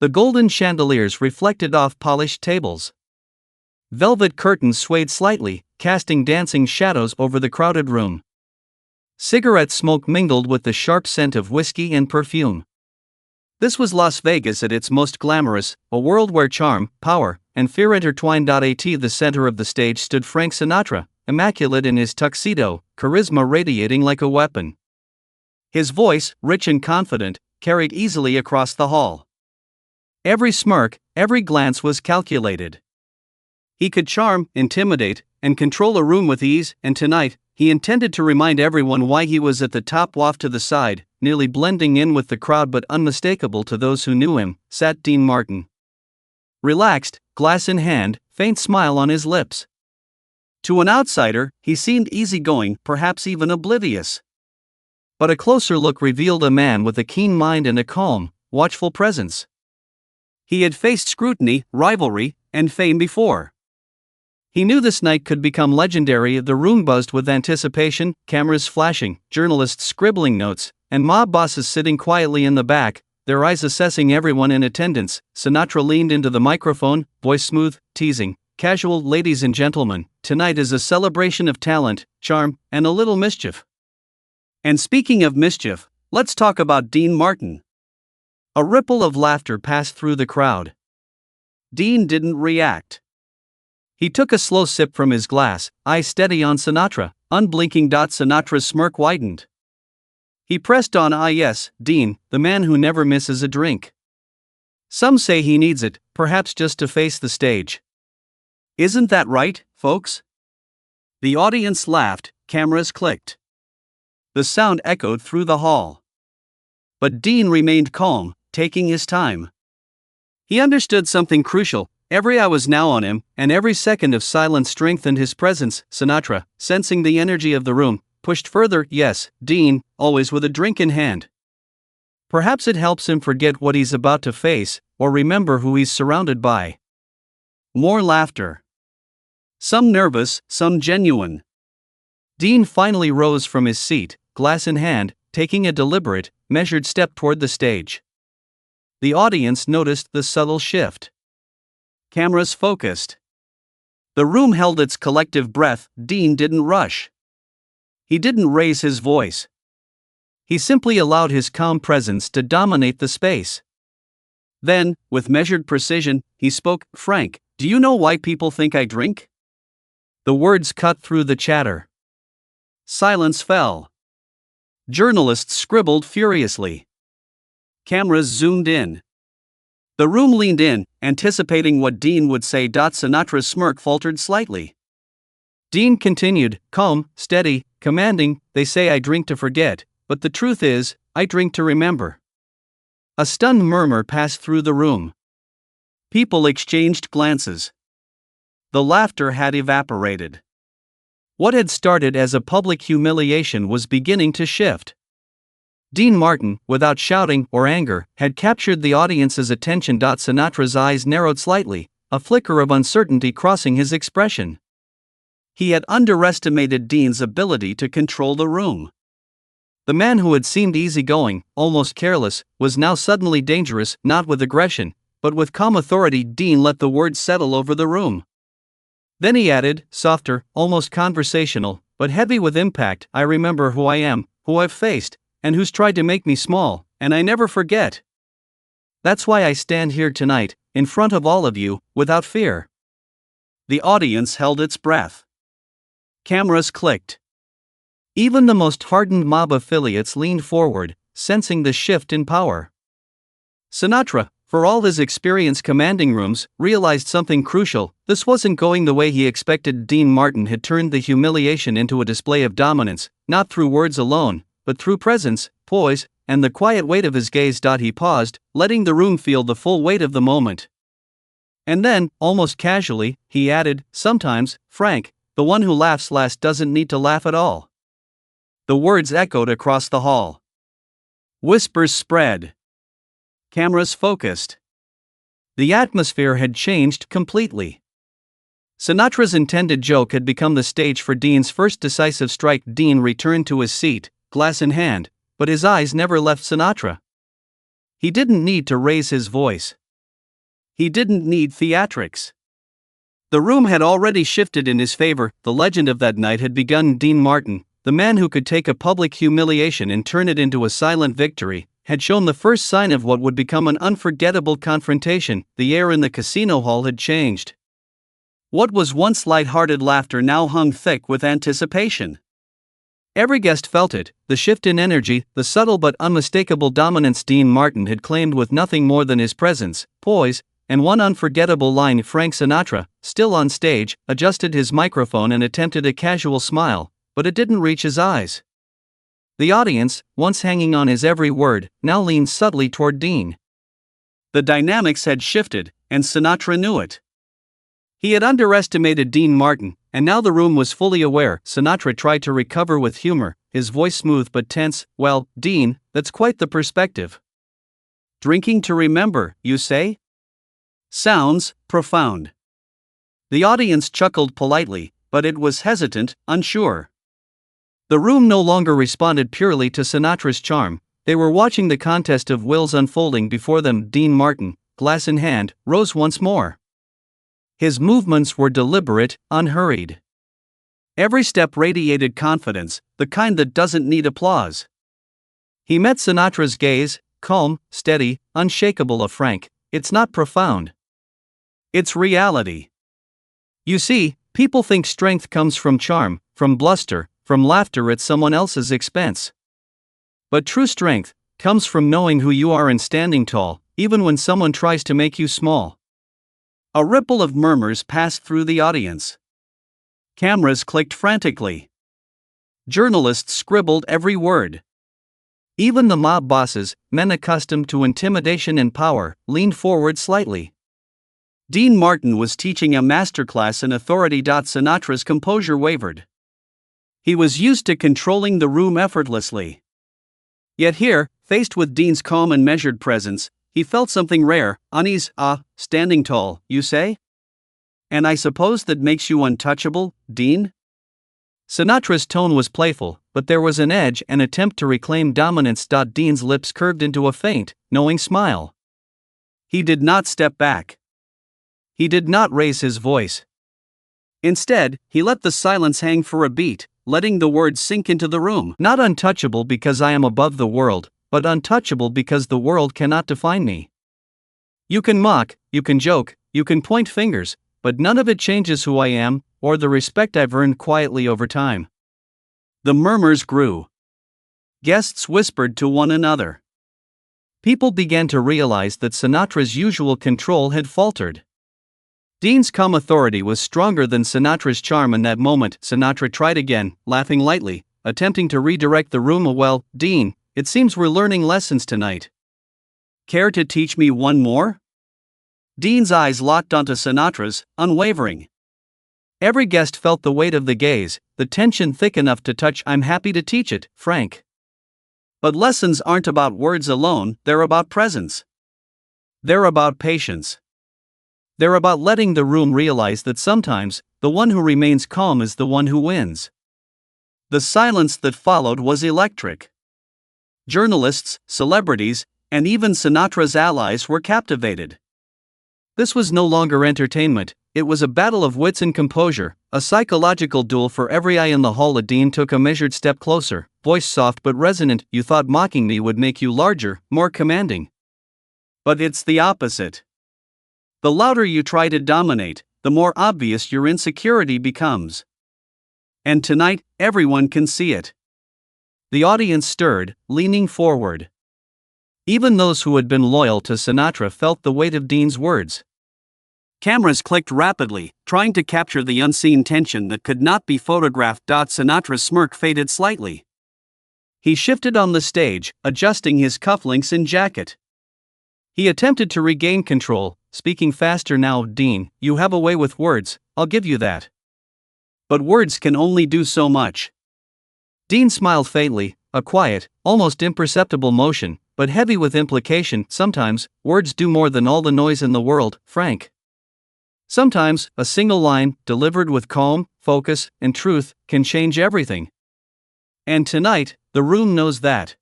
The golden chandeliers reflected off polished tables. Velvet curtains swayed slightly, casting dancing shadows over the crowded room. Cigarette smoke mingled with the sharp scent of whiskey and perfume. This was Las Vegas at its most glamorous, a world where charm, power, and fear intertwined. At the center of the stage stood Frank Sinatra, immaculate in his tuxedo, charisma radiating like a weapon. His voice, rich and confident, carried easily across the hall. Every smirk, every glance was calculated. He could charm, intimidate, and control a room with ease, and tonight, he intended to remind everyone why he was at the top. Off to the side, nearly blending in with the crowd but unmistakable to those who knew him, sat Dean Martin. Relaxed, glass in hand, faint smile on his lips. To an outsider, he seemed easygoing, perhaps even oblivious. But a closer look revealed a man with a keen mind and a calm, watchful presence. He had faced scrutiny, rivalry, and fame before. He knew this night could become legendary. The room buzzed with anticipation, cameras flashing, journalists scribbling notes, and mob bosses sitting quietly in the back, their eyes assessing everyone in attendance. Sinatra leaned into the microphone, voice smooth, teasing, casual. Ladies and gentlemen, tonight is a celebration of talent, charm, and a little mischief. And speaking of mischief, let's talk about Dean Martin. A ripple of laughter passed through the crowd. Dean didn't react. He took a slow sip from his glass, eyes steady on Sinatra, unblinking. Sinatra's smirk widened. He pressed on. Yes, Dean, the man who never misses a drink. Some say he needs it, perhaps just to face the stage. Isn't that right, folks? The audience laughed, cameras clicked. The sound echoed through the hall. But Dean remained calm, taking his time. He understood something crucial. Every eye was now on him, and every second of silence strengthened his presence. Sinatra, sensing the energy of the room, pushed further. Yes, Dean, always with a drink in hand. Perhaps it helps him forget what he's about to face, or remember who he's surrounded by. More laughter. Some nervous, some genuine. Dean finally rose from his seat, glass in hand, taking a deliberate, measured step toward the stage. The audience noticed the subtle shift. Cameras focused. The room held its collective breath. Dean didn't rush. He didn't raise his voice. He simply allowed his calm presence to dominate the space. Then, with measured precision, he spoke. Frank, do you know why people think I drink? The words cut through the chatter. Silence fell. Journalists scribbled furiously. Cameras zoomed in. The room leaned in, anticipating what Dean would say. Sinatra's smirk faltered slightly. Dean continued, calm, steady, commanding. They say I drink to forget, but the truth is, I drink to remember. A stunned murmur passed through the room. People exchanged glances. The laughter had evaporated. What had started as a public humiliation was beginning to shift. Dean Martin, without shouting or anger, had captured the audience's attention. Sinatra's eyes narrowed slightly, a flicker of uncertainty crossing his expression. He had underestimated Dean's ability to control the room. The man who had seemed easygoing, almost careless, was now suddenly dangerous, not with aggression, but with calm authority. Dean let the words settle over the room. Then he added, softer, almost conversational, but heavy with impact, I remember who I am, who I've faced, and who's tried to make me small, and I never forget. That's why I stand here tonight, in front of all of you, without fear. The audience held its breath. Cameras clicked. Even the most hardened mob affiliates leaned forward, sensing the shift in power. Sinatra, for all his experience commanding rooms, realized something crucial. This wasn't going the way he expected. Dean Martin had turned the humiliation into a display of dominance, not through words alone, but through presence, poise, and the quiet weight of his gaze. He paused, letting the room feel the full weight of the moment. And then, almost casually, he added, sometimes, Frank, the one who laughs last doesn't need to laugh at all. The words echoed across the hall. Whispers spread. Cameras focused. The atmosphere had changed completely. Sinatra's intended joke had become the stage for Dean's first decisive strike. Dean returned to his seat, glass in hand, but his eyes never left Sinatra. He didn't need to raise his voice. He didn't need theatrics. The room had already shifted in his favor. The legend of that night had begun. Dean Martin, the man who could take a public humiliation and turn it into a silent victory, had shown the first sign of what would become an unforgettable confrontation. The air in the casino hall had changed. What was once light-hearted laughter now hung thick with anticipation. Every guest felt it, the shift in energy, the subtle but unmistakable dominance Dean Martin had claimed with nothing more than his presence, poise, and one unforgettable line. Frank Sinatra, still on stage, adjusted his microphone and attempted a casual smile, but it didn't reach his eyes. The audience, once hanging on his every word, now leaned subtly toward Dean. The dynamics had shifted, and Sinatra knew it. He had underestimated Dean Martin, and now the room was fully aware. Sinatra tried to recover with humor, his voice smooth but tense. "Well, Dean, that's quite the perspective. Drinking to remember, you say? Sounds profound." The audience chuckled politely, but it was hesitant, unsure. The room no longer responded purely to Sinatra's charm. They were watching the contest of wills unfolding before them. Dean Martin, glass in hand, rose once more. His movements were deliberate, unhurried. Every step radiated confidence, the kind that doesn't need applause. He met Sinatra's gaze, calm, steady, unshakable. "A Frank, it's not profound. It's reality. You see, people think strength comes from charm, from bluster, from laughter at someone else's expense. But true strength comes from knowing who you are and standing tall, even when someone tries to make you small." A ripple of murmurs passed through the audience. Cameras clicked frantically. Journalists scribbled every word. Even the mob bosses, men accustomed to intimidation and power, leaned forward slightly. Dean Martin was teaching a masterclass in authority. Sinatra's composure wavered. He was used to controlling the room effortlessly. Yet here, faced with Dean's calm and measured presence, he felt something rare, unease. Standing tall, you say? And I suppose that makes you untouchable, Dean? Sinatra's tone was playful, but there was an edge, an attempt to reclaim dominance. Dean's lips curved into a faint, knowing smile. He did not step back. He did not raise his voice. Instead, he let the silence hang for a beat, letting the words sink into the room. "Not untouchable because I am above the world, but untouchable because the world cannot define me. You can mock, you can joke, you can point fingers, but none of it changes who I am, or the respect I've earned quietly over time." The murmurs grew. Guests whispered to one another. People began to realize that Sinatra's usual control had faltered. Dean's calm authority was stronger than Sinatra's charm. In that moment, Sinatra tried again, laughing lightly, attempting to redirect the room. "Well, Dean, it seems we're learning lessons tonight. Care to teach me one more?" Dean's eyes locked onto Sinatra's, unwavering. Every guest felt the weight of the gaze, the tension thick enough to touch. "I'm happy to teach it, Frank. But lessons aren't about words alone, they're about presence. They're about patience. They're about letting the room realize that sometimes, the one who remains calm is the one who wins." The silence that followed was electric. Journalists, celebrities, and even Sinatra's allies were captivated. This was no longer entertainment, it was a battle of wits and composure, a psychological duel for every eye in the hall. Dean took a measured step closer, voice soft but resonant. "You thought mocking me would make you larger, more commanding. But it's the opposite. The louder you try to dominate, the more obvious your insecurity becomes. And tonight, everyone can see it." The audience stirred, leaning forward. Even those who had been loyal to Sinatra felt the weight of Dean's words. Cameras clicked rapidly, trying to capture the unseen tension that could not be photographed. Sinatra's smirk faded slightly. He shifted on the stage, adjusting his cufflinks and jacket. He attempted to regain control, speaking faster now. "Dean, you have a way with words, I'll give you that. But words can only do so much." Dean smiled faintly, a quiet, almost imperceptible motion, but heavy with implication. "Sometimes, words do more than all the noise in the world, Frank. Sometimes, a single line, delivered with calm, focus, and truth, can change everything. And tonight, the room knows that."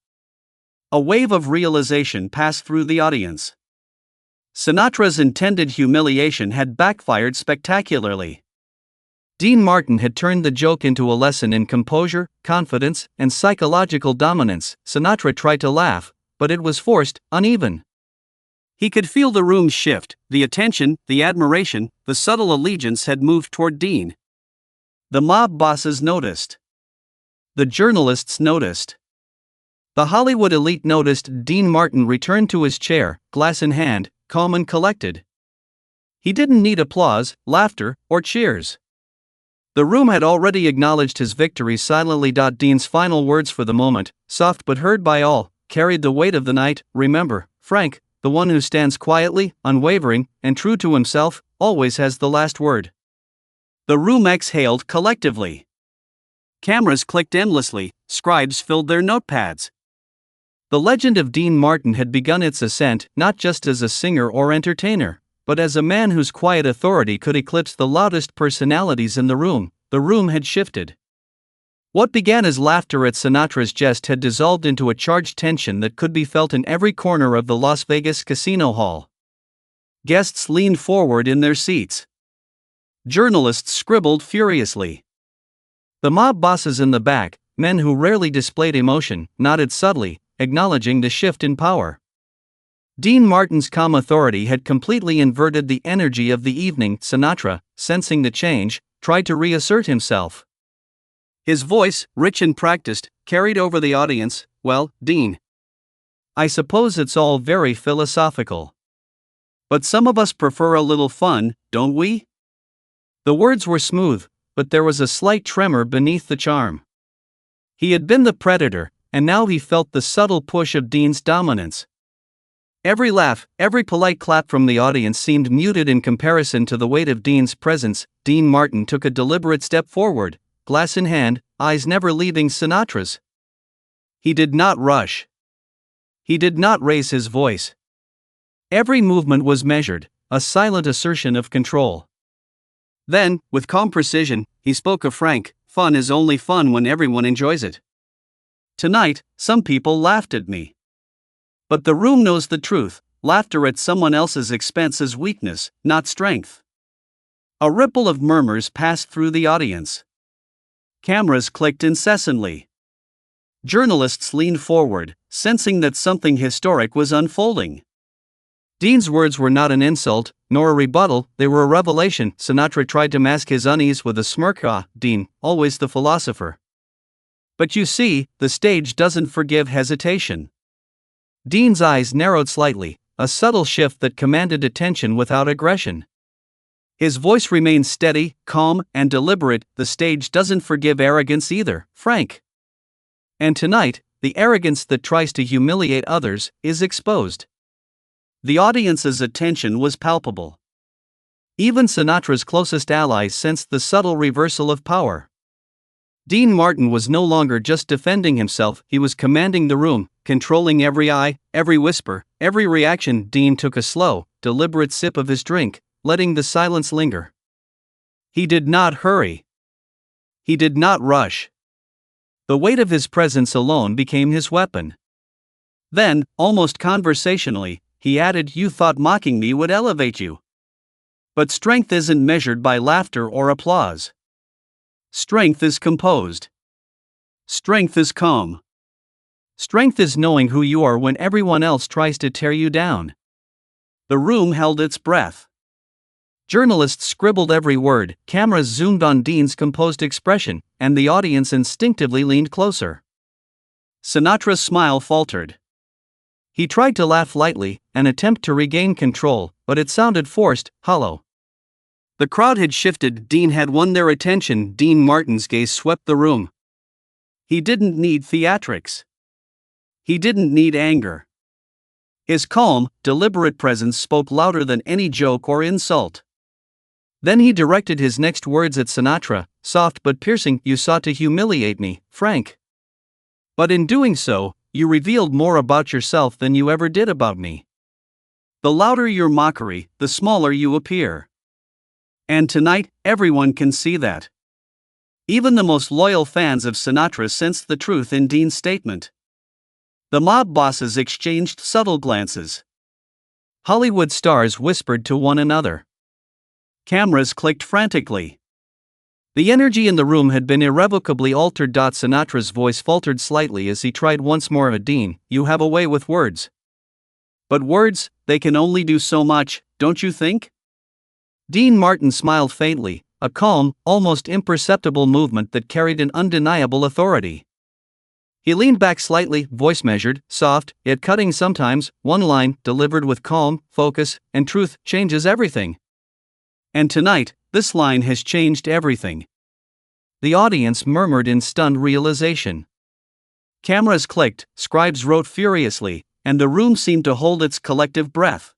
A wave of realization passed through the audience. Sinatra's intended humiliation had backfired spectacularly. Dean Martin had turned the joke into a lesson in composure, confidence, and psychological dominance. Sinatra tried to laugh, but it was forced, uneven. He could feel the room shift, the attention, the admiration, the subtle allegiance had moved toward Dean. The mob bosses noticed. The journalists noticed. The Hollywood elite noticed. Dean Martin returned to his chair, glass in hand, calm and collected. He didn't need applause, laughter, or cheers. The room had already acknowledged his victory silently. Dean's final words, for the moment, soft but heard by all, carried the weight of the night. Remember, Frank, the one who stands quietly, unwavering, and true to himself, always has the last word. The room exhaled collectively. Cameras clicked endlessly, scribes filled their notepads. The legend of Dean Martin had begun its ascent, not just as a singer or entertainer, but as a man whose quiet authority could eclipse the loudest personalities in the room. The room had shifted. What began as laughter at Sinatra's jest had dissolved into a charged tension that could be felt in every corner of the Las Vegas casino hall. Guests leaned forward in their seats. Journalists scribbled furiously. The mob bosses in the back, men who rarely displayed emotion, nodded subtly, acknowledging the shift in power. Dean Martin's calm authority had completely inverted the energy of the evening. Sinatra, sensing the change, tried to reassert himself. His voice, rich and practiced, carried over the audience. Well, Dean, I suppose it's all very philosophical. But some of us prefer a little fun, don't we? The words were smooth, but there was a slight tremor beneath the charm. He had been the predator, and now he felt the subtle push of Dean's dominance. Every laugh, every polite clap from the audience seemed muted in comparison to the weight of Dean's presence. Dean Martin took a deliberate step forward, glass in hand, eyes never leaving Sinatra's. He did not rush. He did not raise his voice. Every movement was measured, a silent assertion of control. Then, with calm precision, he spoke of Frank. Fun is only fun when everyone enjoys it. Tonight, some people laughed at me. But the room knows the truth. Laughter at someone else's expense is weakness, not strength. A ripple of murmurs passed through the audience. Cameras clicked incessantly. Journalists leaned forward, sensing that something historic was unfolding. Dean's words were not an insult, nor a rebuttal, they were a revelation. Sinatra tried to mask his unease with a smirk. Dean, always the philosopher. But you see, the stage doesn't forgive hesitation. Dean's eyes narrowed slightly, a subtle shift that commanded attention without aggression. His voice remained steady, calm, and deliberate. The stage doesn't forgive arrogance either, Frank. And tonight, the arrogance that tries to humiliate others is exposed. The audience's attention was palpable. Even Sinatra's closest allies sensed the subtle reversal of power. Dean Martin was no longer just defending himself, he was commanding the room, controlling every eye, every whisper, every reaction. Dean took a slow, deliberate sip of his drink, letting the silence linger. He did not hurry. He did not rush. The weight of his presence alone became his weapon. Then, almost conversationally, he added, "You thought mocking me would elevate you. But strength isn't measured by laughter or applause. Strength is composed. Strength is calm. Strength is knowing who you are when everyone else tries to tear you down." The room held its breath. Journalists scribbled every word, cameras zoomed on Dean's composed expression, and the audience instinctively leaned closer. Sinatra's smile faltered. He tried to laugh lightly, an attempt to regain control, but it sounded forced, hollow. The crowd had shifted. Dean had won their attention. Dean Martin's gaze swept the room. He didn't need theatrics. He didn't need anger. His calm, deliberate presence spoke louder than any joke or insult. Then he directed his next words at Sinatra, soft but piercing. "You sought to humiliate me, Frank. But in doing so, you revealed more about yourself than you ever did about me. The louder your mockery, the smaller you appear. And tonight, everyone can see that." Even the most loyal fans of Sinatra sensed the truth in Dean's statement. The mob bosses exchanged subtle glances. Hollywood stars whispered to one another. Cameras clicked frantically. The energy in the room had been irrevocably altered. Sinatra's voice faltered slightly as he tried once more. Dean, you have a way with words. But words, they can only do so much, don't you think? Dean Martin smiled faintly, a calm, almost imperceptible movement that carried an undeniable authority. He leaned back slightly, voice measured, soft, yet cutting sometimes. One line, delivered with calm, focus, and truth, changes everything. And tonight, this line has changed everything. The audience murmured in stunned realization. Cameras clicked, scribes wrote furiously, and the room seemed to hold its collective breath.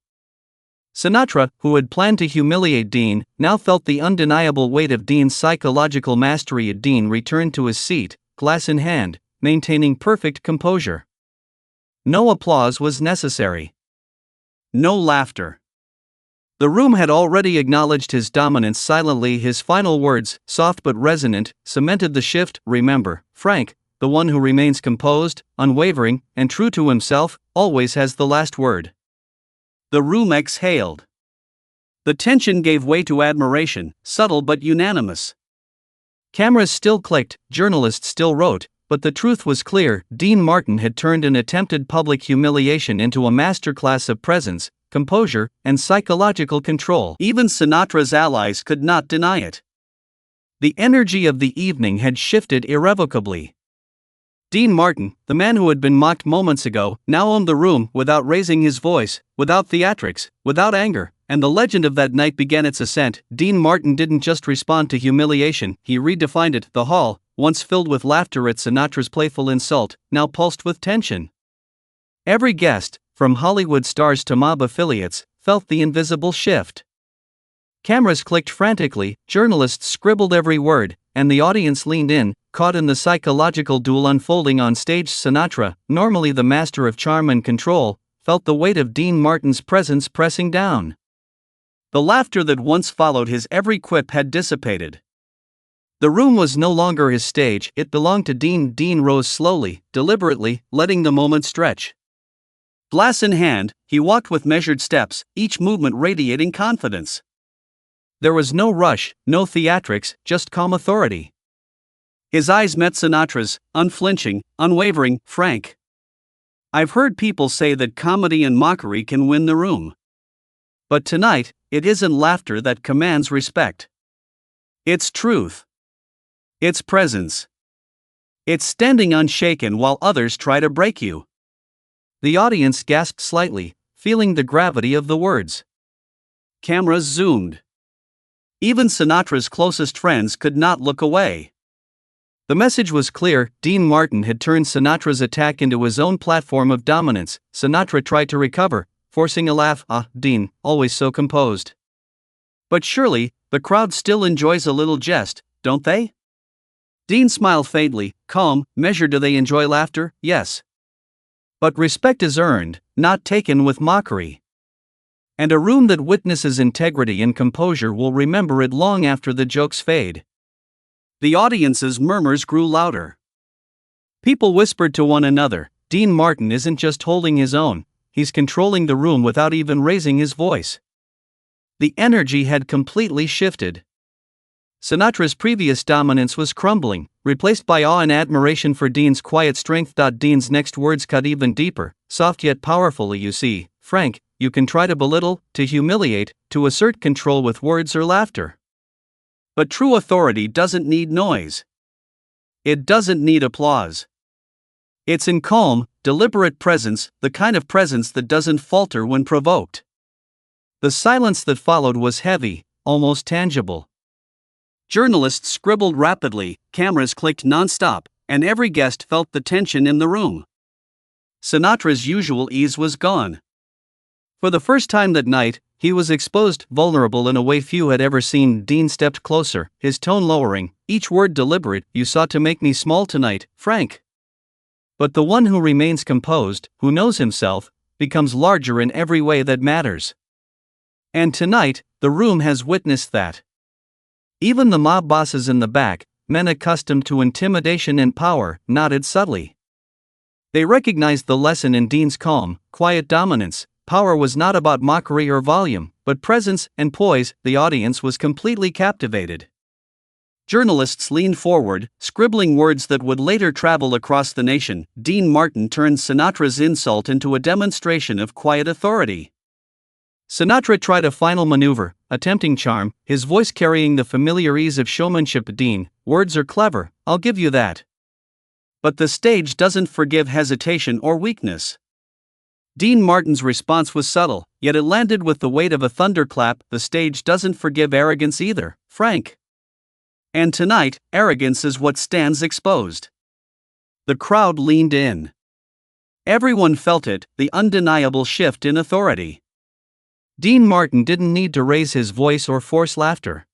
Sinatra, who had planned to humiliate Dean, now felt the undeniable weight of Dean's psychological mastery. Dean returned to his seat, glass in hand, maintaining perfect composure. No applause was necessary. No laughter. The room had already acknowledged his dominance silently. His final words, soft but resonant, cemented the shift. Remember, Frank, the one who remains composed, unwavering, and true to himself, always has the last word. The room exhaled. The tension gave way to admiration, subtle but unanimous. Cameras still clicked, journalists still wrote, but the truth was clear. Dean Martin had turned an attempted public humiliation into a masterclass of presence, composure, and psychological control. Even Sinatra's allies could not deny it. The energy of the evening had shifted irrevocably. Dean Martin, the man who had been mocked moments ago, now owned the room without raising his voice, without theatrics, without anger, and the legend of that night began its ascent. Dean Martin didn't just respond to humiliation, he redefined it. The hall, once filled with laughter at Sinatra's playful insult, now pulsed with tension. Every guest, from Hollywood stars to mob affiliates, felt the invisible shift. Cameras clicked frantically, journalists scribbled every word, and the audience leaned in, caught in the psychological duel unfolding on stage. Sinatra, normally the master of charm and control, felt the weight of Dean Martin's presence pressing down. The laughter that once followed his every quip had dissipated. The room was no longer his stage, it belonged to Dean. Dean rose slowly, deliberately, letting the moment stretch. Glass in hand, he walked with measured steps, each movement radiating confidence. There was no rush, no theatrics, just calm authority. His eyes met Sinatra's, unflinching, unwavering, frank. I've heard people say that comedy and mockery can win the room. But tonight, it isn't laughter that commands respect. It's truth. It's presence. It's standing unshaken while others try to break you. The audience gasped slightly, feeling the gravity of the words. Cameras zoomed. Even Sinatra's closest friends could not look away. The message was clear. Dean Martin had turned Sinatra's attack into his own platform of dominance. Sinatra tried to recover, forcing a laugh. Dean, always so composed. But surely, the crowd still enjoys a little jest, don't they? Dean smiled faintly, calm, measured. Do they enjoy laughter? Yes. But respect is earned, not taken with mockery. And a room that witnesses integrity and composure will remember it long after the jokes fade. The audience's murmurs grew louder. People whispered to one another, Dean Martin isn't just holding his own, he's controlling the room without even raising his voice. The energy had completely shifted. Sinatra's previous dominance was crumbling, replaced by awe and admiration for Dean's quiet strength. Dean's next words cut even deeper, soft yet powerfully. You see, Frank, you can try to belittle, to humiliate, to assert control with words or laughter. But true authority doesn't need noise. It doesn't need applause. It's in calm, deliberate presence, the kind of presence that doesn't falter when provoked. The silence that followed was heavy, almost tangible. Journalists scribbled rapidly, cameras clicked nonstop, and every guest felt the tension in the room. Sinatra's usual ease was gone. For the first time that night, he was exposed, vulnerable in a way few had ever seen. Dean stepped closer, his tone lowering, each word deliberate. You sought to make me small tonight, Frank. But the one who remains composed, who knows himself, becomes larger in every way that matters. And tonight, the room has witnessed that. Even the mob bosses in the back, men accustomed to intimidation and power, nodded subtly. They recognized the lesson in Dean's calm, quiet dominance. power was not about mockery or volume, but presence and poise. The audience was completely captivated. Journalists leaned forward, scribbling words that would later travel across the nation. Dean Martin turned Sinatra's insult into a demonstration of quiet authority. Sinatra tried a final maneuver, attempting charm, his voice carrying the familiar ease of showmanship. Dean, words are clever, I'll give you that. But the stage doesn't forgive hesitation or weakness. Dean Martin's response was subtle, yet it landed with the weight of a thunderclap. The stage doesn't forgive arrogance either, Frank. And tonight, arrogance is what stands exposed. The crowd leaned in. Everyone felt it, the undeniable shift in authority. Dean Martin didn't need to raise his voice or force laughter.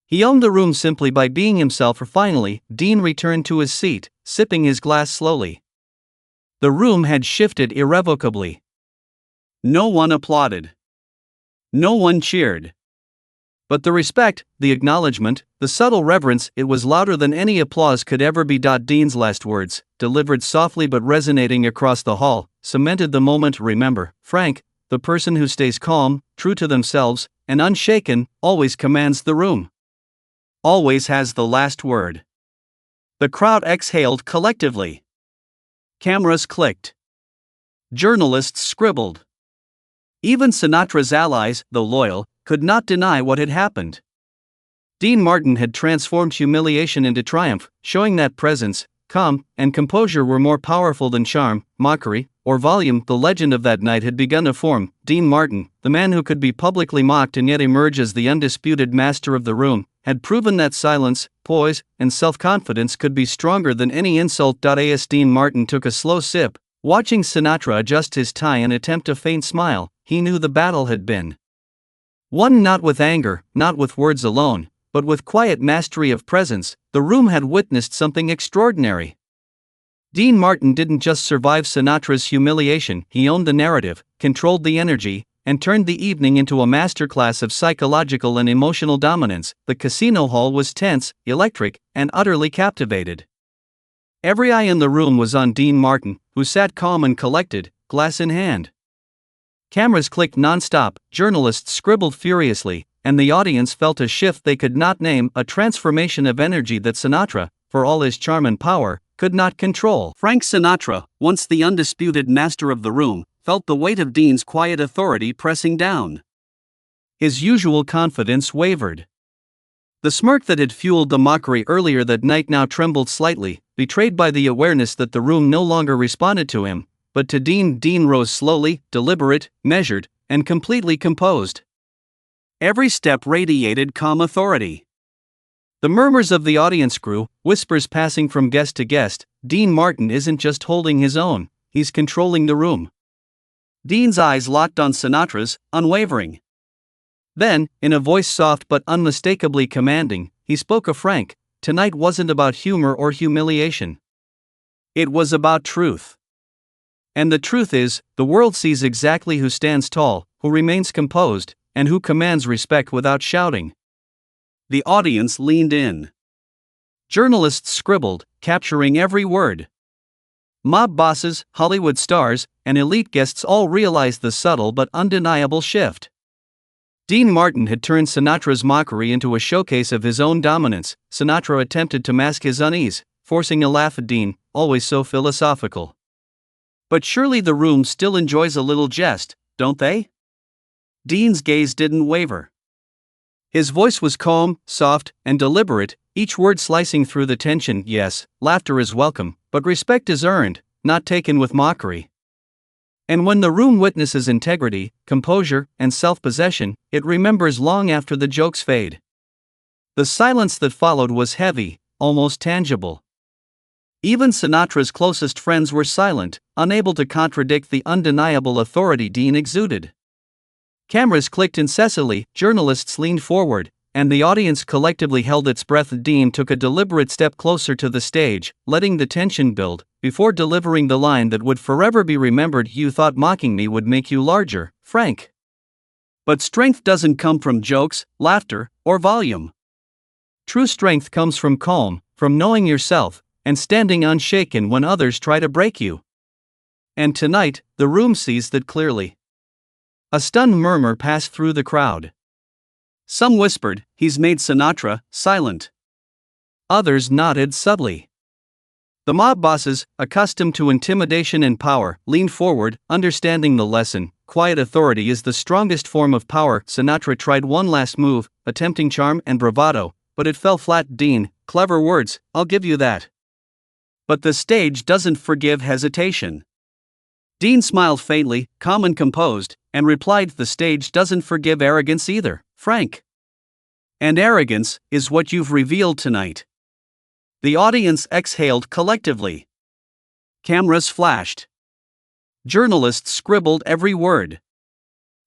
He owned the room simply by being himself. Finally, Dean returned to his seat, sipping his glass slowly. The room had shifted irrevocably. No one applauded. No one cheered. But the respect, the acknowledgement, the subtle reverence, it was louder than any applause could ever be. Dean's last words, delivered softly but resonating across the hall, cemented the moment. Remember, Frank, the person who stays calm, true to themselves, and unshaken, always commands the room. Always has the last word. The crowd exhaled collectively. Cameras clicked. Journalists scribbled. Even Sinatra's allies, though loyal, could not deny what had happened. Dean Martin had transformed humiliation into triumph, showing that presence, calm, and composure were more powerful than charm, mockery, or volume. The legend of that night had begun to form. Dean Martin, the man who could be publicly mocked and yet emerge as the undisputed master of the room, had proven that silence, poise, and self-confidence could be stronger than any insult. As Dean Martin took a slow sip, watching Sinatra adjust his tie and attempt a faint smile, he knew the battle had been won not with anger, not with words alone, but with quiet mastery of presence. The room had witnessed something extraordinary. Dean Martin didn't just survive Sinatra's humiliation, he owned the narrative, controlled the energy, and turned the evening into a masterclass of psychological and emotional dominance. The casino hall was tense, electric, and utterly captivated. Every eye in the room was on Dean Martin, who sat calm and collected, glass in hand. Cameras clicked non-stop, journalists scribbled furiously, and the audience felt a shift they could not name, a transformation of energy that Sinatra, for all his charm and power, could not control. Frank Sinatra, once the undisputed master of the room, felt the weight of Dean's quiet authority pressing down. His usual confidence wavered. The smirk that had fueled the mockery earlier that night now trembled slightly, betrayed by the awareness that the room no longer responded to him, but to Dean. Dean rose slowly, deliberate, measured, and completely composed. Every step radiated calm authority. The murmurs of the audience grew, whispers passing from guest to guest. Dean Martin isn't just holding his own, he's controlling the room. Dean's eyes locked on Sinatra's, unwavering. Then, in a voice soft but unmistakably commanding, he spoke of Frank. Tonight wasn't about humor or humiliation. It was about truth. And the truth is, the world sees exactly who stands tall, who remains composed, and who commands respect without shouting. The audience leaned in. Journalists scribbled, capturing every word. Mob bosses, Hollywood stars, and elite guests all realized the subtle but undeniable shift. Dean Martin had turned Sinatra's mockery into a showcase of his own dominance. Sinatra attempted to mask his unease, forcing a laugh at Dean, always so philosophical. But surely the room still enjoys a little jest, don't they? Dean's gaze didn't waver. His voice was calm, soft, and deliberate, each word slicing through the tension. Yes, laughter is welcome, but respect is earned, not taken with mockery. And when the room witnesses integrity, composure, and self-possession, it remembers long after the jokes fade. The silence that followed was heavy, almost tangible. Even Sinatra's closest friends were silent, unable to contradict the undeniable authority Dean exuded. Cameras clicked incessantly, journalists leaned forward, and the audience collectively held its breath. Dean took a deliberate step closer to the stage, letting the tension build, before delivering the line that would forever be remembered. You thought mocking me would make you larger, Frank. But strength doesn't come from jokes, laughter, or volume. True strength comes from calm, from knowing yourself, and standing unshaken when others try to break you. And tonight, the room sees that clearly. A stunned murmur passed through the crowd. Some whispered, "He's made Sinatra silent." Others nodded subtly. The mob bosses, accustomed to intimidation and power, leaned forward, understanding the lesson. Quiet authority is the strongest form of power. Sinatra tried one last move, attempting charm and bravado, but it fell flat. Dean, clever words, I'll give you that. But the stage doesn't forgive hesitation. Dean smiled faintly, calm and composed, and replied, the stage doesn't forgive arrogance either, Frank. And arrogance is what you've revealed tonight. The audience exhaled collectively. Cameras flashed. Journalists scribbled every word.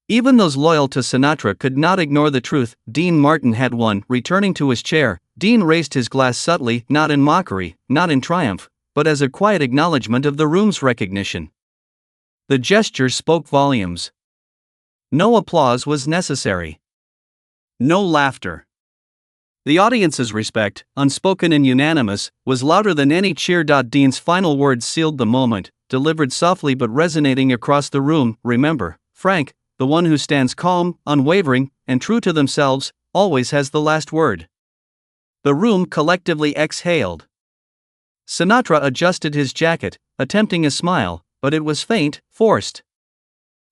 Even those loyal to Sinatra could not ignore the truth. Dean Martin had won. Returning to his chair, Dean raised his glass subtly, not in mockery, not in triumph, but as a quiet acknowledgement of the room's recognition. The gesture spoke volumes. No applause was necessary. No laughter. The audience's respect, unspoken and unanimous, was louder than any cheer. Dean's final words sealed the moment, delivered softly but resonating across the room. Remember, Frank, the one who stands calm, unwavering, and true to themselves, always has the last word. The room collectively exhaled. Sinatra adjusted his jacket, attempting a smile, but it was faint, forced.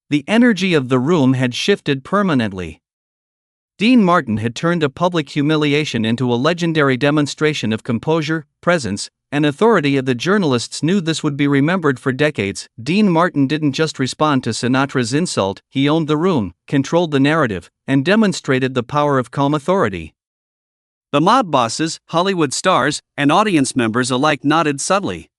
The energy of the room had shifted permanently. Dean Martin had turned a public humiliation into a legendary demonstration of composure, presence, and authority. The journalists knew this would be remembered for decades. Dean Martin didn't just respond to Sinatra's insult, he owned the room, controlled the narrative, and demonstrated the power of calm authority. The mob bosses, Hollywood stars, and audience members alike nodded subtly.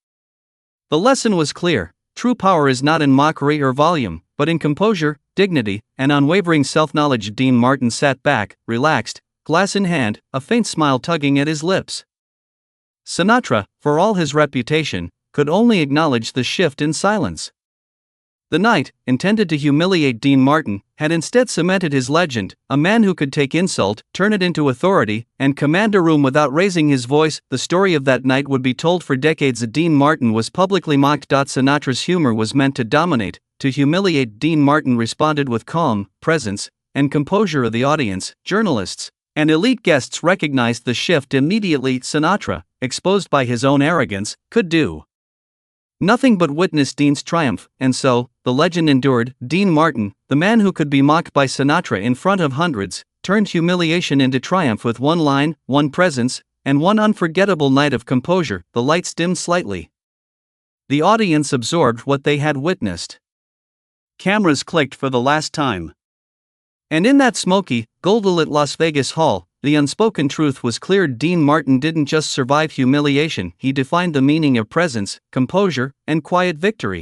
The lesson was clear: true power is not in mockery or volume, but in composure, dignity, and unwavering self-knowledge. Dean Martin sat back, relaxed, glass in hand, a faint smile tugging at his lips. Sinatra, for all his reputation, could only acknowledge the shift in silence. The night, intended to humiliate Dean Martin, had instead cemented his legend, a man who could take insult, turn it into authority, and command a room without raising his voice. The story of that night would be told for decades. Dean Martin was publicly mocked. Sinatra's humor was meant to dominate, to humiliate. Dean Martin responded with calm, presence, and composure. The audience, journalists, and elite guests recognized the shift immediately. Sinatra, exposed by his own arrogance, could do nothing but witness Dean's triumph, and so, the legend endured. Dean Martin, the man who could be mocked by Sinatra in front of hundreds, turned humiliation into triumph with one line, one presence, and one unforgettable night of composure. The lights dimmed slightly. The audience absorbed what they had witnessed. Cameras clicked for the last time. And in that smoky, gold-lit Las Vegas hall, the unspoken truth was clear: Dean Martin didn't just survive humiliation, he defined the meaning of presence, composure, and quiet victory.